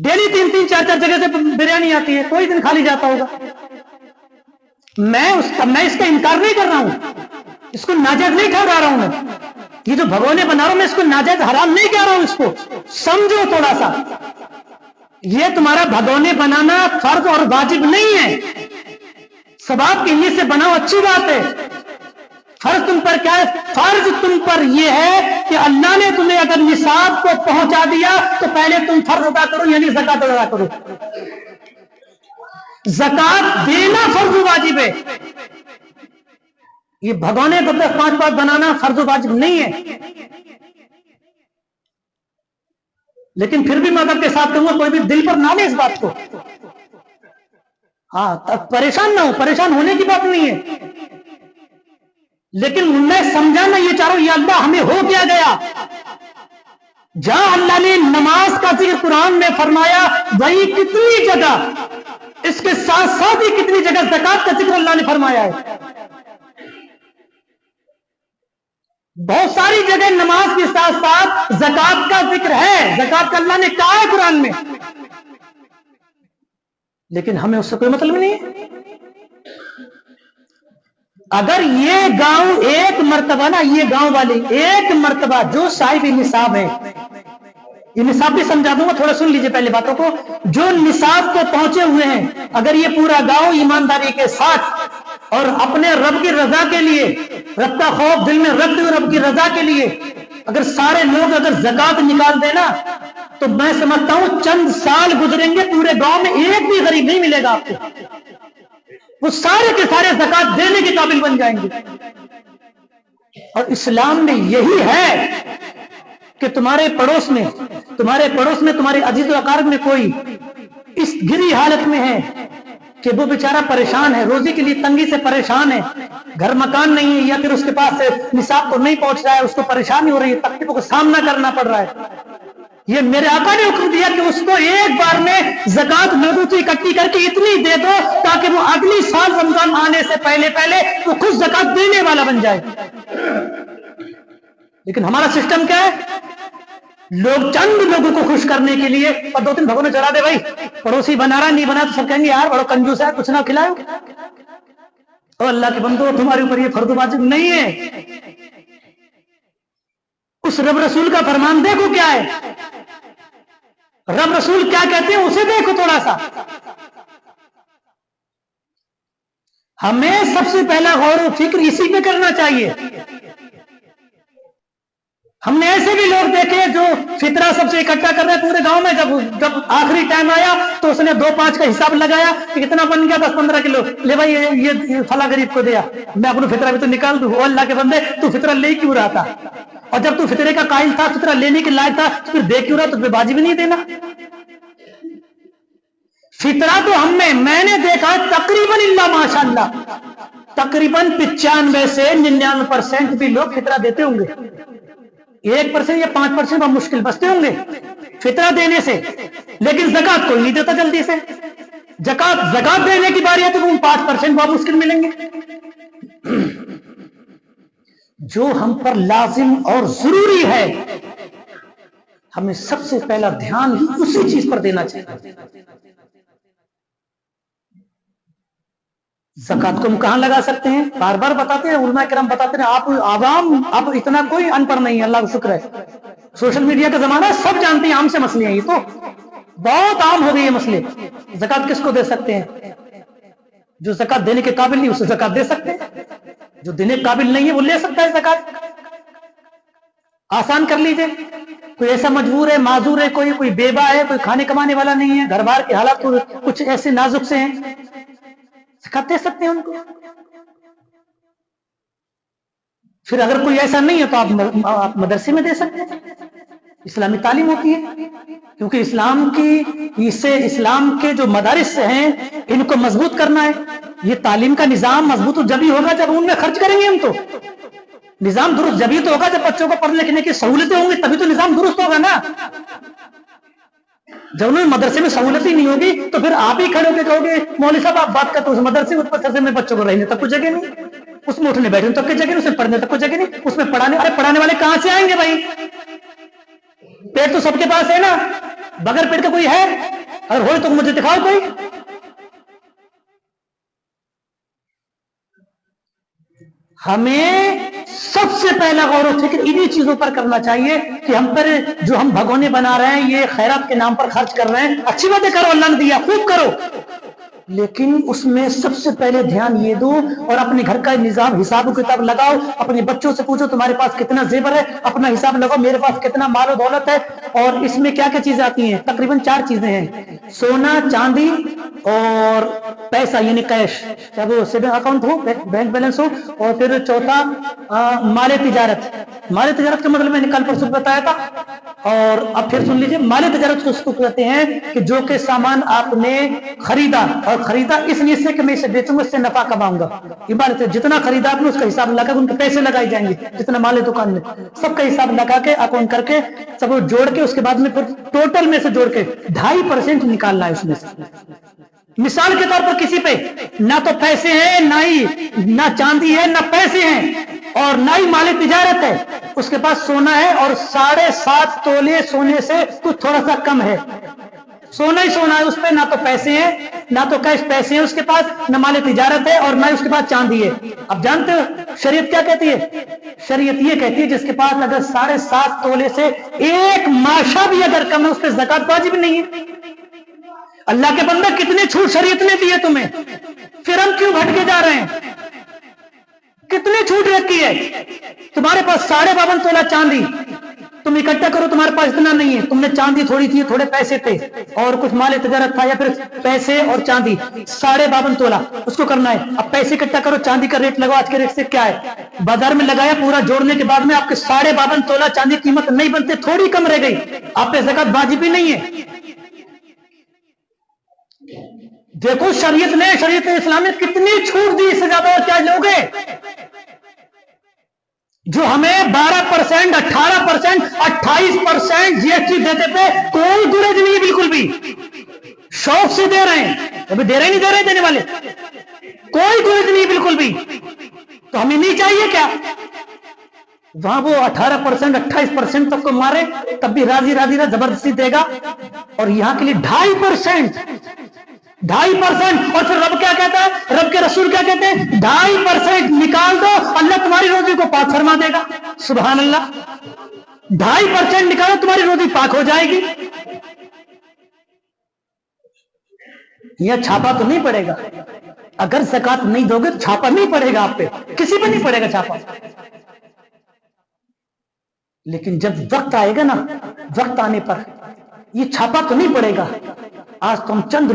Daily 3-3, 4-4 जगह से बिरयानी आती है, कोई दिन खाली जाता होगा। मैं इसका इनकार नहीं कर रहा हूं, इसको नाजायज नहीं ठहरा रहा हूं मैं। ये जो भगोने बना रहा हूं मैं इसको नाजायज हराम नहीं कह रहा हूं। इसको समझो थोड़ा सा, ये तुम्हारा भगोने बनाना फर्ज और वाजिब नहीं है। सवाब की नीयत से बनाओ, अच्छी बात है। फर्ज तुम पर क्या है? फर्ज तुम पर यह है कि अल्लाह ने तुम्हें अगर निसाब को पहुंचा दिया तो पहले तुम फर्ज अदा करो, यानी ज़कात अदा करो। ज़कात देना फर्ज वाजिब है। ये भगोने को 10-5 बार बनाना फर्ज वाजिब नहीं है। लेकिन फिर भी मैं अदब के साथ कहूंगा, कोई भी दिल पर ना ले इस बात को। हाँ, परेशान ना हो, परेशान होने की बात नहीं है। लेकिन मैं समझाना ये चाह रहा हूं, ये अल्लाह हमें हो क्या गया। जहां अल्लाह ने नमाज का जिक्र कुरान में फरमाया, वही कितनी जगह इसके साथ साथ ही कितनी जगह ज़कात का जिक्र अल्लाह ने फरमाया है। बहुत सारी जगह नमाज के साथ साथ ज़कात का जिक्र है। ज़कात का अल्लाह ने कहा है कुरान में, लेकिन हमें उससे कोई मतलब नहीं है। अगर ये गांव एक मर्तबा ना, ये गांव वाले एक मर्तबा जो साहिब निसाब है, ये निसाब भी समझा दूंगा, थोड़ा सुन लीजिए पहले बातों को। जो निसाब को पहुंचे हुए हैं, अगर ये पूरा गांव ईमानदारी के साथ और अपने रब की रजा के लिए, रब का खौफ दिल में रखते हुए रब की रजा के लिए अगर सारे लोग अगर ज़कात निकाल देना, तो मैं समझता हूं चंद साल गुजरेंगे, पूरे गांव में एक भी गरीब नहीं मिलेगा आपको। वो सारे के सारे ज़कात देने के काबिल बन जाएंगे। और इस्लाम में यही है कि तुम्हारे पड़ोस में तुम्हारे अजीज अकारब में कोई इस गिरी हालत में है कि वो बेचारा परेशान है, रोजी के लिए तंगी से परेशान है, घर मकान नहीं है, या फिर उसके पास निसाब तो नहीं पहुंच रहा है, उसको परेशानी हो रही है, तकलीफों का सामना करना पड़ रहा है। ये मेरे आका ने हुक्म दिया कि उसको एक बार में ज़कात लोगों से इकट्ठी करके इतनी दे दो ताकि वो अगली साल रमजान आने से पहले पहले वो खुद ज़कात देने वाला बन जाए। लेकिन हमारा सिस्टम क्या है? लोग चंद लोगों को खुश करने के लिए और 2-3 भगोने चढ़ा दे, भाई पड़ोसी बना रहा नहीं बना तो सब कहेंगे यार बड़ा कंजूस है, कुछ ना खिलाओ। और अल्लाह के बंदो, तुम्हारे ऊपर ये फर्ज वाजिब नहीं है। उस रब रसूल का फरमान देखो क्या है, रब रसूल क्या कहते हैं उसे देखो थोड़ा सा। हमें सबसे पहला गौर व फिक्र इसी पे करना चाहिए। हमने ऐसे भी लोग देखे जो फितरा सबसे इकट्ठा कर रहे हैं पूरे गांव में। जब आखिरी टाइम आया तो उसने 2-5 का हिसाब लगाया कि कितना बन गया, 10-15 किलो, ले भाई ये फला गरीब को दिया, मैं अपना फितरा भी तो निकाल दूं। अल्लाह के बंदे, तू फितरा ले क्यों रहा था? और जब तू फितरे का कायल था, फितरा लेने के लायक था, तो फिर दे क्यों रहा? तो बाजी भी नहीं देना। फितरा तो मैंने देखा तकरीबन इल्ला माशाअल्लाह, तकरीबन 95 से 99% भी लोग फितरा देते होंगे। 1% या 5% बहुत मुश्किल बचते होंगे फितरा देने से। लेकिन ज़कात कोई नहीं देता जल्दी से। ज़कात देने की बारी है तो वो 5% बहुत मुश्किल मिलेंगे। जो हम पर लाजिम और जरूरी है, हमें सबसे पहला ध्यान ही उसी चीज पर देना चाहिए। ज़कात को हम कहां लगा सकते हैं? बार बार बताते हैं, उलमा किराम बताते हैं। आप आवाम, आप इतना कोई अनपढ़ नहीं है, अल्लाह का शुक्र है। सोशल मीडिया का जमाना है, सब जानते हैं आम से मसले हैं, ये तो बहुत आम हो गई है मसले। ज़कात किसको दे सकते हैं? जो ज़कात देने के काबिल नहीं उसे ज़कात दे सकते हैं, जो देने के काबिल नहीं है वो ले सकता है ज़कात। आसान कर लीजिए। कोई ऐसा मजबूर है, माजूर है, कोई बेवा है, कोई खाने कमाने वाला नहीं है, घर बार के हालात कुछ ऐसे नाजुक से हैं, ज़कात दे सकते हैं उनको। फिर अगर कोई ऐसा नहीं है तो आप मदरसे में दे सकते हैं। इस्लामी तालीम होती है, क्योंकि इस्लाम के जो मदारिस हैं इनको मजबूत करना है। ये तालीम का निजाम मजबूत जब ही होगा जब उनमें खर्च करेंगे हम। तो निजाम दुरुस्त जब ही तो होगा जब बच्चों को पढ़ने लिखने की सहूलतें होंगी, तभी तो निजाम दुरुस्त होगा ना। जब उन्हें मदरसे में सहूलत ही नहीं होगी तो फिर आप ही खड़े होकर कहोगे मौलवी साहब आप बात करते, उस मदरसे में बच्चों को रहने तक कोई जगह नहीं, उसमें उठने बैठने तक कोई जगह नहीं, उसमें पढ़ने तक कोई जगह नहीं, उसमें पढ़ाने वाले कहां से आएंगे भाई? पेट तो सबके पास है ना। बगैर पेट का कोई है? अगर हो तो मुझे दिखाओ कोई। हमें सबसे पहला गौर व फिक्र इन्हीं चीजों पर करना चाहिए कि हम पर जो हम भगोने बना रहे हैं, ये खैरात के नाम पर खर्च कर रहे हैं, अच्छी बातें करो, अल्लाह ने दिया खूब करो, लेकिन उसमें सबसे पहले ध्यान ये दो और अपने घर का निजाम हिसाब किताब लगाओ। अपने बच्चों से पूछो तुम्हारे पास कितना जेवर है, अपना हिसाब लगाओ मेरे पास कितना माल दौलत है। और इसमें क्या क्या चीजें आती हैं? तकरीबन 4 चीजें हैं, सोना, चांदी और पैसा यानी कैश, चाहे वो सेविंग अकाउंट हो, बैंक बैलेंस हो, और फिर चौथा माले तिजारत। माले तिजारत का मतलब मैंने कल परसों बताया था, और अब फिर सुन लीजिए। माले तिजारत को उसको कहते हैं कि जो के सामान आपने खरीदा, और खरीदा इस नीयत से कि मैं इसे बेचूंगा, इससे नफा कमाऊंगा। ये बात है, जितना खरीदा आपने उसका हिसाब लगा के उनके पैसे लगाए जाएंगे, जितना माल है दुकान में, सबका हिसाब लगा के अकाउंट करके सब जोड़ के उसके बाद में फिर टोटल में से जोड़ के 2.5% निकालना है उसमें से। मिसाल के तौर पर किसी पे ना तो पैसे हैं, ना चांदी है, ना पैसे हैं, और ना ही माले तिजारत है, उसके पास सोना है और 7.5 तोले सोने से कुछ थोड़ा सा कम है, सोना ही सोना है उस पे, ना तो पैसे हैं, ना तो कैश पैसे हैं उसके पास, ना माले तिजारत है, और ना ही उसके पास चांदी है। अब जानते हो शरीयत क्या कहती है? शरीयत ये कहती है जिसके पास अगर 7.5 तोले से एक माशा भी अगर कम है, उस पर ज़कात वाजिब नहीं है। अल्लाह के बंदे कितने छूट शरीयत ने दिए तुम्हें, फिर हम क्यों भटके जा रहे हैं? कितनी छूट रखी है? तुम्हारे पास 52.5 तोला चांदी, तुम इकट्ठा करो, तुम्हारे पास इतना नहीं है, तुमने चांदी थोड़ी थी, थोड़े पैसे थे और कुछ माल तिजारत था, या फिर पैसे और चांदी 52.5 तोला, उसको करना है। अब पैसे इकट्ठा करो, चांदी का रेट लगाओ, आज के रेट से क्या है, बाजार में लगाया, पूरा जोड़ने के बाद में आपके 52.5 तोला चांदी कीमत नहीं बनते, थोड़ी कम रह गई, आप पे ज़कात वाजिब ही नहीं है। देखो शरीयत इस्लाम ने कितनी छूट दी, इससे ज्यादा और क्या लोगे? जो हमें 12%, 18%, 28% जीएसटी देते थे, कोई गुरेज नहीं है बिल्कुल भी, शौक से दे रहे हैं, अभी दे रहे नहीं दे रहे देने वाले, कोई गुरेज नहीं बिल्कुल भी। तो हमें नहीं चाहिए क्या? वहां वो 18%, 28% तक को मारे तब भी राजी जबरदस्ती देगा, और यहां के लिए 2.5%, 2.5%। और फिर रब क्या कहता है, रब के रसूल क्या कहते हैं? 2.5% निकाल दो, अल्लाह तुम्हारी रोजी को पाक फरमा देगा। सुभान अल्लाह, 2.5% निकालो, तुम्हारी रोजी पाक हो जाएगी। यह छापा तो नहीं पड़ेगा, अगर ज़कात नहीं दोगे तो छापा नहीं पड़ेगा आप पे, किसी पे नहीं पड़ेगा छापा। लेकिन जब वक्त आएगा ना, वक्त आने पर ये छापा तो नहीं पड़ेगा। आज तो हम चंद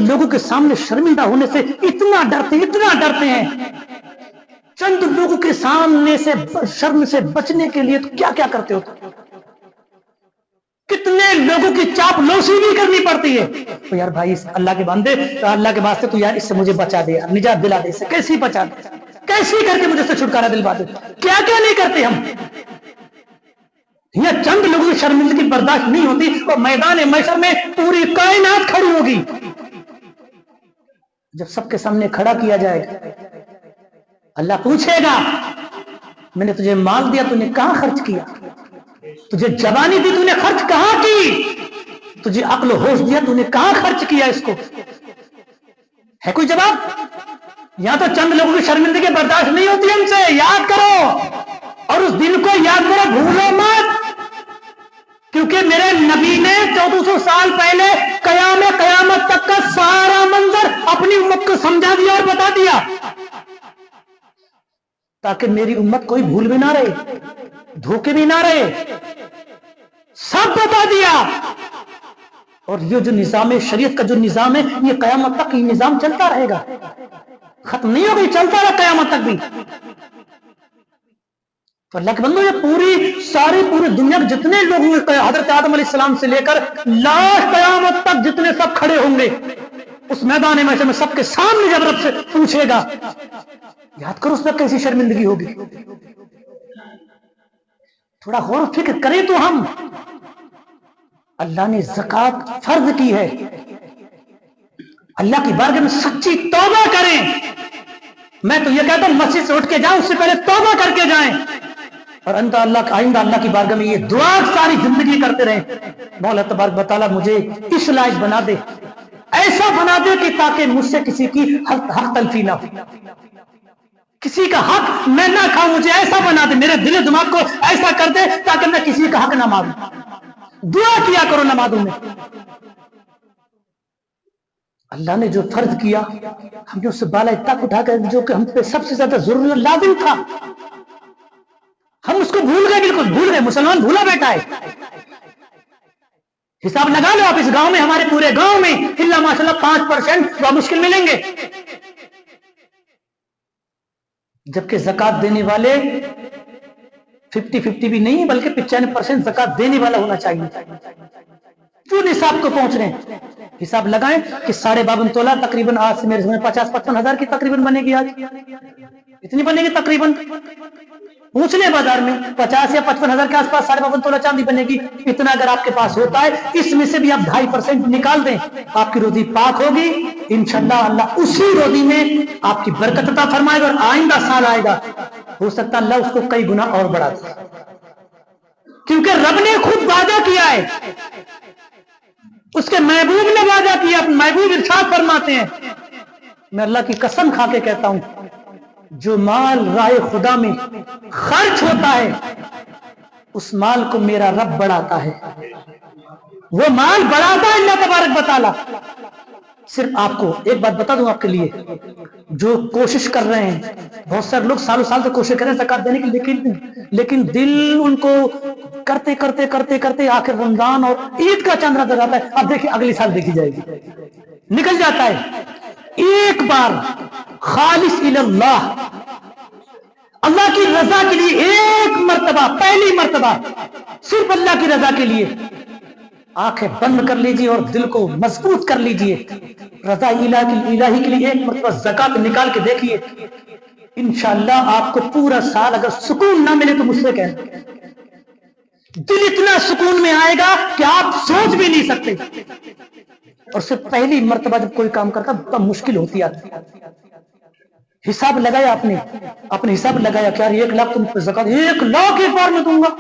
लोगों के सामने शर्मिंदा होने से इतना डरते हैं। चंद लोगों के सामने से शर्म से बचने के लिए तो क्या क्या करते हो? कितने लोगों की चापलूसी भी करनी पड़ती है। तो यार भाई अल्लाह के बंदे, तो अल्लाह के वास्ते तो यार इससे मुझे बचा दे, निजात दिला दे, इससे कैसे बचा दे, कैसे करके मुझे से छुटकारा दिलवा दे। क्या क्या नहीं करते हम। यह चंद लोगों की शर्मिंदगी बर्दाश्त नहीं होती, और मैदान महशर में पूरी कायनात खड़ी होगी। जब सबके सामने खड़ा किया जाएगा, अल्लाह पूछेगा मैंने तुझे माल दिया, तूने कहां खर्च किया? तुझे जवानी दी, तूने खर्च कहां की? तुझे अक्ल होश दिया, तूने कहां खर्च किया? इसको है कोई जवाब? यहां तो चंद लोगों की शर्मिंदगी बर्दाश्त नहीं होती हमसे। याद करो, और उस दिन को याद करो, भूलो मत, क्योंकि मेरे नबी ने 1400 साल पहले कयामत तक का सारा मंजर अपनी उम्मत को समझा दिया और बता दिया, ताकि मेरी उम्मत कोई भूल भी ना रहे, धोखे भी ना रहे, सब बता दिया। और ये जो निजाम है, शरीयत का जो निजाम है, ये कयामत तक ये निजाम चलता रहेगा, खत्म नहीं होगा, चलता रहा कयामत तक भी। तो अल्लाह के बंदो, ये पूरी दुनिया के जितने लोग होंगे, हजरत आदम अलैहिस्सलाम से लेकर लास्ट कयामत तक जितने सब खड़े होंगे उस मैदान में सबके सामने जब रब से पूछेगा, याद करो उस पर कैसी शर्मिंदगी होगी। थोड़ा गौर फिक्र करें तो हम। अल्लाह ने ज़कात फर्ज की है, अल्लाह की बारगाह में सच्ची तौबा करें। मैं तो यह कहता हूं मस्जिद से उठ के जाओ, उससे पहले तौबा करके जाएं, और आइंदा अल्लाह की बारगाह में ये दुआ सारी जिंदगी करते रहें। مولا تبارک و تعالیٰ مجھے اس لائق بنا دے، ایسا بنا دے کہ تاکہ مجھ سے کسی کی حق تلفی نہ ہو، کسی کا حق میں نہ کھاؤں، مجھے ایسا بنا دے، میرے دل و دماغ کو ایسا کر دے تاکہ میں کسی کا حق نہ ماروں۔ دعا کیا کرو نمازوں میں۔ اللہ نے جو فرض کیا ہم نے اس سے بالا تک اٹھا کر، جو کہ ہم پہ سب سے زیادہ ضروری اور لازم تھا، ہم اس کو بھول گئے، بالکل بھول گئے۔ مسلمان بھولا بیٹھا ہے۔ حساب لگا لو آپ، اس گاؤں میں، ہمارے پورے گاؤں میں اللہ ماشاءاللہ 5% مشکل ملیں گے، جبکہ زکات دینے والے 50-50 بھی نہیں بلکہ 95% زکات دینے والا ہونا چاہیے جو نصاب کو پہنچ رہے ہیں۔ حساب لگائیں کہ 52.5 تولہ تقریباً آج سے میرے سمجھ 50-55 ہزار کی تقریباً بنے گی، آج اتنی بنے گی تقریباً، پوچھ لیں بازار میں 50 یا 55 ہزار کے آس پاس 52.5 تولہ چاندی بنے گی۔ اتنا اگر آپ کے پاس ہوتا ہے، اس میں سے بھی آپ 2.5% نکال دیں، آپ کی روزی پاک ہوگی انشاءاللہ۔ اللہ اسی روزی میں آپ کی برکت عطا فرمائے گا، اور آئندہ سال آئے گا، ہو سکتا اللہ اس کو کئی گنا اور بڑھا دے، کیونکہ رب نے خود وعدہ کیا ہے، اس کے محبوب نے وعدہ کیا۔ محبوب ارشاد فرماتے ہیں، میں اللہ کی قسم کھا کے کہتا ہوں، جو مال راہ خدا میں خرچ ہوتا ہے اس مال کو میرا رب بڑھاتا ہے، وہ مال بڑھاتا ہے اللہ تبارک و تعالی۔ صرف آپ کو ایک بات بتا دوں، آپ کے لیے جو کوشش کر رہے ہیں، بہت سارے لوگ سالوں سال سے کوشش کر رہے ہیں زکات دینے کی، لیکن دل ان کو کرتے کرتے کرتے کرتے آخر رمضان اور عید کا چاند نظر آتا ہے، اب دیکھیں اگلی سال دیکھی جائے گی، نکل جاتا ہے۔ ایک بار خالص اللہ، اللہ کی رضا کے لیے ایک مرتبہ، پہلی مرتبہ صرف اللہ کی رضا کے لیے آنکھیں بند کر لیجیے اور دل کو مضبوط کر لیجیے، رضا الہی کے لیے ایک مرتبہ زکات نکال کے دیکھیے، انشاءاللہ آپ کو پورا سال اگر سکون نہ ملے تو مجھ سے کہنا، دل اتنا سکون میں آئے گا کہ آپ سوچ بھی نہیں سکتے۔ اور صرف پہلی مرتبہ جب کوئی کام کرتا تب مشکل ہوتی آتی۔ حساب لگایا آپ نے، اپنے حساب لگایا کہ یار 1 لاکھ تم پہ زکات، 1 لاکھ ایک بار میں دوں گا،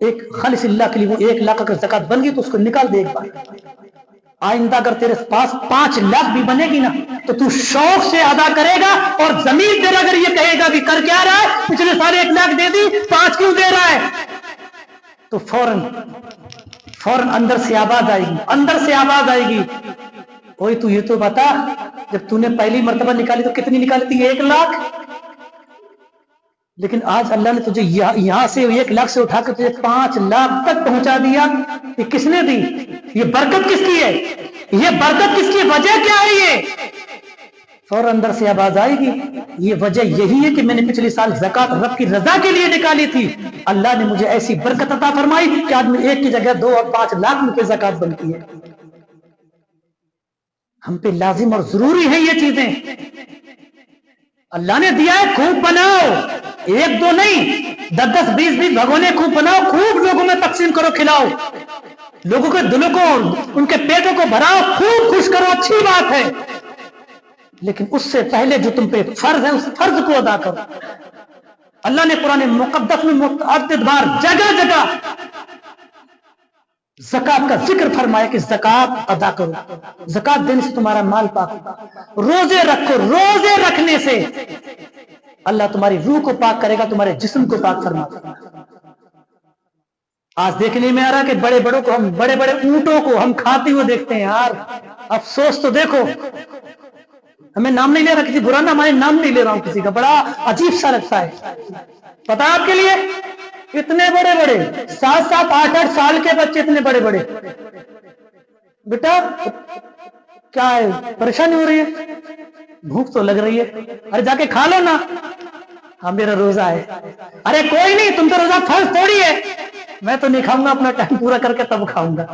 ایک خالص اللہ کے لیے وہ 1 لاکھ اگر زکات بن گئی تو اس کو نکال دے ایک بار۔ آئندہ اگر تیرے پاس 5 لاکھ بھی بنے گی نا تو تو شوق سے ادا کرے گا، اور ضمیر تیرا اگر یہ کہے گا بھی کر کیا رہا ہے، پچھلے سال 1 لاکھ دے دی 5 کیوں دے رہا ہے، تو فوراً اندر سے آواز آئے گی، اندر سے آواز آئے گی، کوئی تو یہ تو بتا، جب تو نے پہلی مرتبہ نکالی تو کتنی نکالی تھی؟ 1 لاکھ، لیکن آج اللہ نے تجھے یہاں سے 1 لاکھ سے اٹھا کے تجھے 5 لاکھ تک پہنچا دیا، یہ کس نے دی؟ یہ برکت کس کی ہے؟ یہ برکت کس کی وجہ کیا ہے؟ یہ فوراً اندر سے آواز آئے گی، یہ وجہ یہی ہے کہ میں نے پچھلے سال زکات رب کی رضا کے لیے نکالی تھی، اللہ نے مجھے ایسی برکت عطا فرمائی کہ آدمی 1 کی جگہ 2 اور 5 لاکھ روپے زکات بنتی ہے۔ ہم پہ لازم اور ضروری ہے یہ چیزیں، اللہ نے دیا ہے، خوب بناؤ، 1 2 نہیں، 10 10 20 20 بھگونے خوب بناؤ، خوب لوگوں میں تقسیم کرو، کھلاؤ، لوگوں کے دلوں کو، ان کے پیٹوں کو بھراؤ، خوب خوش کرو، اچھی بات ہے، لیکن اس سے پہلے جو تم پہ فرض ہے اس فرض کو ادا کرو۔ اللہ نے قرآن مقدس میں متعدد بار جگہ جگہ زکات کا ذکر فرمایا کہ زکات ادا کرو، زکات دینے سے تمہارا مال پاک ہوگا، روزے رکھو، روزے رکھنے سے اللہ تمہاری روح کو پاک کرے گا، تمہارے جسم کو پاک فرما گا۔ آج دیکھنے میں آ رہا کہ بڑے بڑوں کو، ہم بڑے بڑے اونٹوں کو ہم کھاتے ہوئے دیکھتے ہیں، یار افسوس تو دیکھو، ہمیں نام نہیں لے رہا، کسی برا نام، ہمارے نام نہیں لے رہا ہوں کسی کا، بڑا عجیب سا لگتا ہے۔ پتا آپ کے لیے اتنے بڑے بڑے 7 7 8 8 سال کے بچے، اتنے بڑے بڑے، بیٹا کیا ہے، پریشانی ہو رہی ہے، بھوک تو لگ رہی ہے، ارے جا کے کھا لو نا، ہاں میرا روزہ ہے، ارے کوئی نہیں، تم تو روزہ فرض تھوڑی ہے، میں تو نہیں کھاؤں گا، اپنا ٹائم پورا کر کے تب کھاؤں گا۔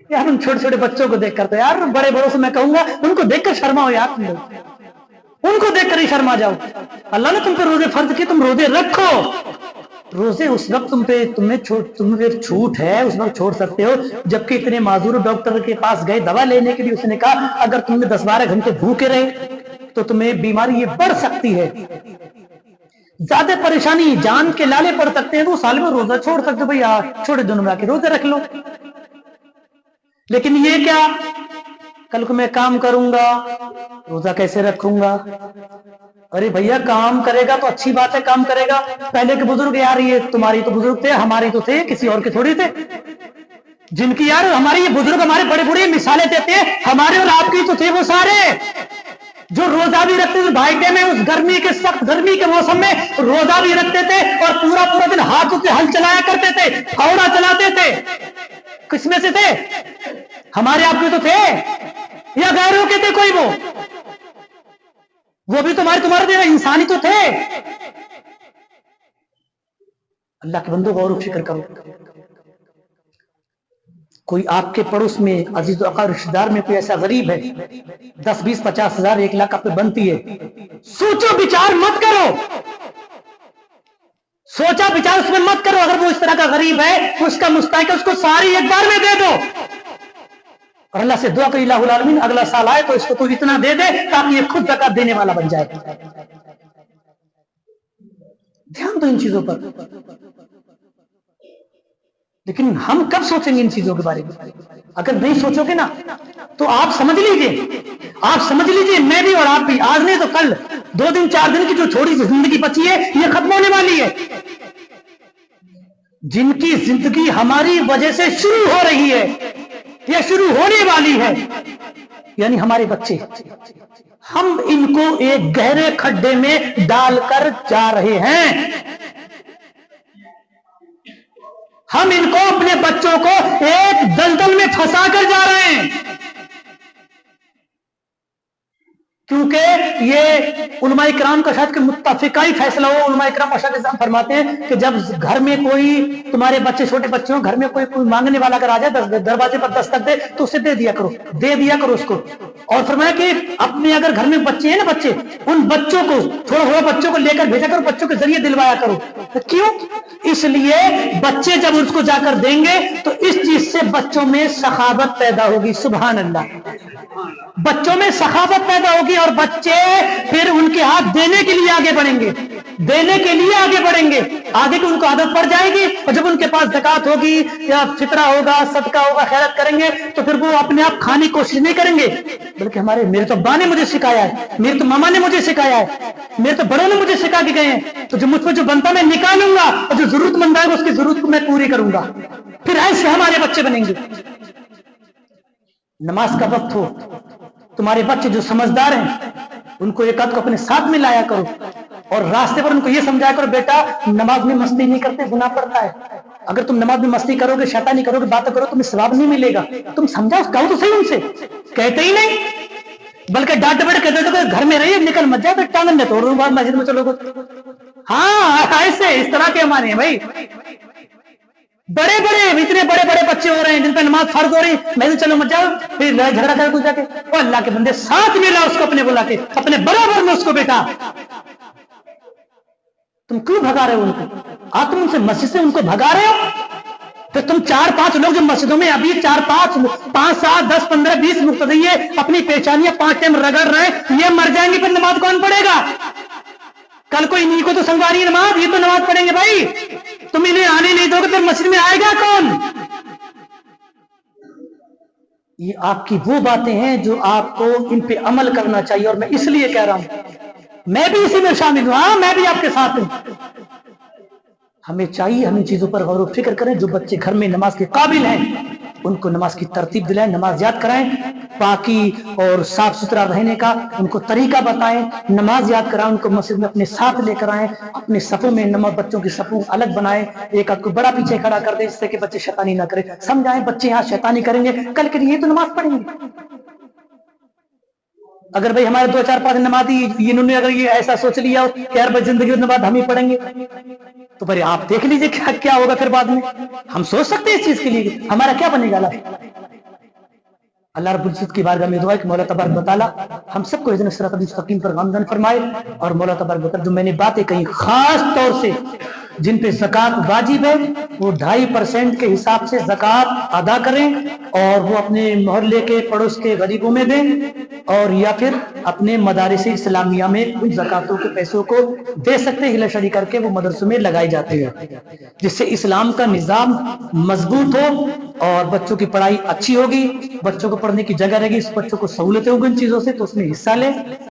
یار ان چھوٹے چھوٹے بچوں کو دیکھ کر تو، یار بڑے بڑوں سے میں کہوں گا ان کو دیکھ کر شرماؤ یار، تم لوگ ان کو دیکھ کر ہی شرما جاؤ۔ اللہ نے تم پہ روزے فرض کیے، تم روزے رکھو، روزے اس وقت تمہیں چھوٹ ہے، اس وقت چھوڑ سکتے ہو جبکہ اتنے معذور ڈاکٹر کے پاس گئے دوا لینے کے لیے، اس نے کہا اگر تم نے 10 12 گھنٹے بھوکے رہے تو تمہیں بیماری یہ بڑھ سکتی ہے، ज्यादा परेशानी जान के लाले पड़ सकते हैं तो साल में रोजा छोड़ सकते हो, भैया छोटे दिनों में आके रोजा रख लो। लेकिन ये क्या, कल को मैं काम करूंगा रोजा कैसे रखूंगा? अरे भैया काम करेगा तो अच्छी बात है, काम करेगा। पहले के बुजुर्ग यार, ये तुम्हारी तो बुजुर्ग थे, हमारे तो थे, किसी और के थोड़ी थे। जिनकी यार हमारी ये बुजुर्ग हमारे बड़े बड़े मिसालें देते हैं, हमारे और आपकी तो थे वो सारे जो रोजा भी रखते थे भाईटे में, उस गर्मी के सख्त गर्मी के मौसम में रोजा भी रखते थे और पूरा पूरा दिन हाथों से हल चलाया करते थे, फावड़ा चलाते थे। किसमें से थे? हमारे आपके तो थे या गैरों के थे कोई? वो भी तुम्हारे देना इंसानी तो थे। अल्लाह के बंदों गौर फिक्र करो। कोई आपके पड़ोस में अजीज अका रिश्तेदार में कोई ऐसा गरीब है, 10, 20, 50 हजार 1 लाख आप पे बनती है, सोचो विचार मत करो, सोचा विचार उसमें मत करो। अगर वो इस तरह का गरीब है, उसका मुस्तहिक है, उसको सारी एक बार में दे दो और अल्लाह से दुआ करो इलाहुल आलमीन अगला साल आए तो इसको तो इतना दे दे ताकि ये खुद ज़कात देने वाला बन जाए। ध्यान दो इन चीजों पर। लेकिन हम कब सोचेंगे इन चीजों के बारे में? अगर नहीं सोचोगे ना तो आप समझ लीजिए मैं भी और आप भी, आज नहीं तो कल 2 दिन 4 दिन की जो छोटी सी जिंदगी बची है ये खत्म होने वाली है। जिनकी जिंदगी हमारी वजह से शुरू हो रही है या शुरू होने वाली है, यानी हमारे बच्चे, हम इनको एक गहरे खड्डे में डालकर जा रहे हैं। हम इनको, अपने बच्चों को एक दलदल में फंसा कर जा रहे हैं। क्योंकि ये उलमाए किराम का शायद मुत्तफिकाई फैसला हो। उलमाए किराम शायद फरमाते हैं कि जब घर में कोई, तुम्हारे बच्चे छोटे बच्चे हो, घर में कोई मांगने वाला अगर आ जाए, दरवाजे पर दस्तक दे तो उसे दे दिया करो उसको। और फरमाया कि अपने अगर घर में बच्चे हैं ना, बच्चे, उन बच्चों को थोड़ा बच्चों को लेकर भेजा करो, बच्चों के जरिए दिलवाया करो। तो क्यों? इसलिए बच्चे जब उसको जाकर देंगे तो इस चीज से बच्चों में सखावत पैदा होगी। सुभान अल्लाह, बच्चों में सखावत पैदा होगी और बच्चे फिर उनके हाथ देने के लिए आगे बढ़ेंगे, आगे की उनको आदत पड़ जाएगी। और जब उनके पास ज़कात होगी या फितरा होगा, सदका होगा, खैरत करेंगे तो फिर वो अपने आप खाने की कोशिश नहीं करेंगे, बल्कि मेरे तो अब्बा ने मुझे सिखाया है, मेरे तो मामा ने मुझे सिखाया है, मेरे तो बड़ों ने मुझे सिखा के गए हैं, तो जो मुझ पर जो बनता मैं निकालूंगा और जो जरूरतमंद है उसकी जरूरत को मैं पूरी करूंगा। फिर ऐसे हमारे बच्चे बनेंगे। नमाज का वक्त हो, तुम्हारे बच्चे जो समझदार हैं उनको एक आध को अपने साथ में लाया करो और रास्ते पर उनको ये समझाया करो, बेटा नमाज में मस्ती नहीं करते, गुनाह पड़ता है। अगर तुम नमाज में मस्ती करोगे, शैतानी करोगे, बातें करो, तुम्हें सवाब नहीं मिलेगा। तुम समझाओ, कहो तो सही उनसे, कहते ही नहीं, बल्कि डांट बैठ कहते थे घर में रहिए, निकल मत जाओ, तो टांगन में तोड़ दूंगा, मस्जिद में चलो। हाँ, ऐसे इस तरह के हमारे हैं भाई। इतने बड़े बड़े बच्चे हो रहे हैं जिन पर नमाज फर्ज हो रही, मैं चलो मत जाओ, फिर लड़ाई झगड़ा कर कुछ जाके। वो अल्लाह के बंदे, साथ मिला उसको अपने बुला के, अपने बराबर में उसको बेटा। तुम क्यों भगा रहे हो उनको? तुम उनसे मस्जिद से उनको भगा रहे हो। तो तुम 4-5 लोग जो मस्जिदों में अभी 4-5, 5-7, 10, 15, 20 मुक्तदी अपनी पेशानियां 5 टाइम रगड़ रहे हैं, ये मर जाएंगे, फिर नमाज कौन पढ़ेगा? कल को इन्हीं को तो संगवारी नमाज, ये तो नमाज पढ़ेंगे भाई। तुम इन्हें आने नहीं दोगे तो मस्जिद में आएगा कौन? ये आपकी वो बातें हैं जो आपको इन पे अमल करना चाहिए। और मैं इसलिए कह रहा हूं, मैं भी इसी में शामिल हूं, मैं भी आपके साथ हूं। हमें चाहिए हम इन चीजों पर गौर व फिक्र करें। जो बच्चे घर में नमाज के काबिल हैं उनको नमाज की तरतीब दिलाएं, नमाज याद कराएं, पाकी और साफ सुथरा रहने का उनको तरीका बताएं, नमाज याद कराएं, उनको मस्जिद में अपने साथ लेकर आएं, अपने सफों में नमाज, बच्चों की सफों अलग बनाएं, एक आध को बड़ा पीछे खड़ा कर दें जिससे कि बच्चे शैतानी ना करें। समझाएं, बच्चे यहाँ शैतानी करेंगे कल के लिए तो नमाज पढ़ेंगे। अगर भाई हमारे 2-4-5 नमाजी इन्होंने अगर ये ऐसा सोच लिया कि यार भाई जिंदगी में नमाज हम ही पढ़ेंगे, तो फिर आप देख लीजिए क्या होगा फिर बाद में। हम सोच सकते हैं इस चीज के लिए, हमारा क्या बनेगा। अल्लाह रब्बुल इज्जत की बारगाह में दुआ है कि मौला तबारक व तआला हम सबको इहदिना सिरातल मुस्तकीम पर गामजन फरमाए। और मौला तबारक व तआला जो मैंने बातें कही, खास तौर से जिन पे ज़कात वाजिब है वो 2.5% के हिसाब से ज़कात अदा करें और वो अपने मोहल्ले के पड़ोस के गरीबों में दें। اور یا پھر اپنے مدارس اسلامیہ میں ان زکاتوں کے پیسوں کو دے سکتے ہیں، ہلا شری کر کے وہ مدرسوں میں لگائے جاتے ہیں، جس سے اسلام کا نظام مضبوط ہو اور بچوں کی پڑھائی اچھی ہوگی، بچوں کو پڑھنے کی جگہ رہے گی، اس بچوں کو سہولتیں ہوگی ان چیزوں سے، تو اس میں حصہ لیں۔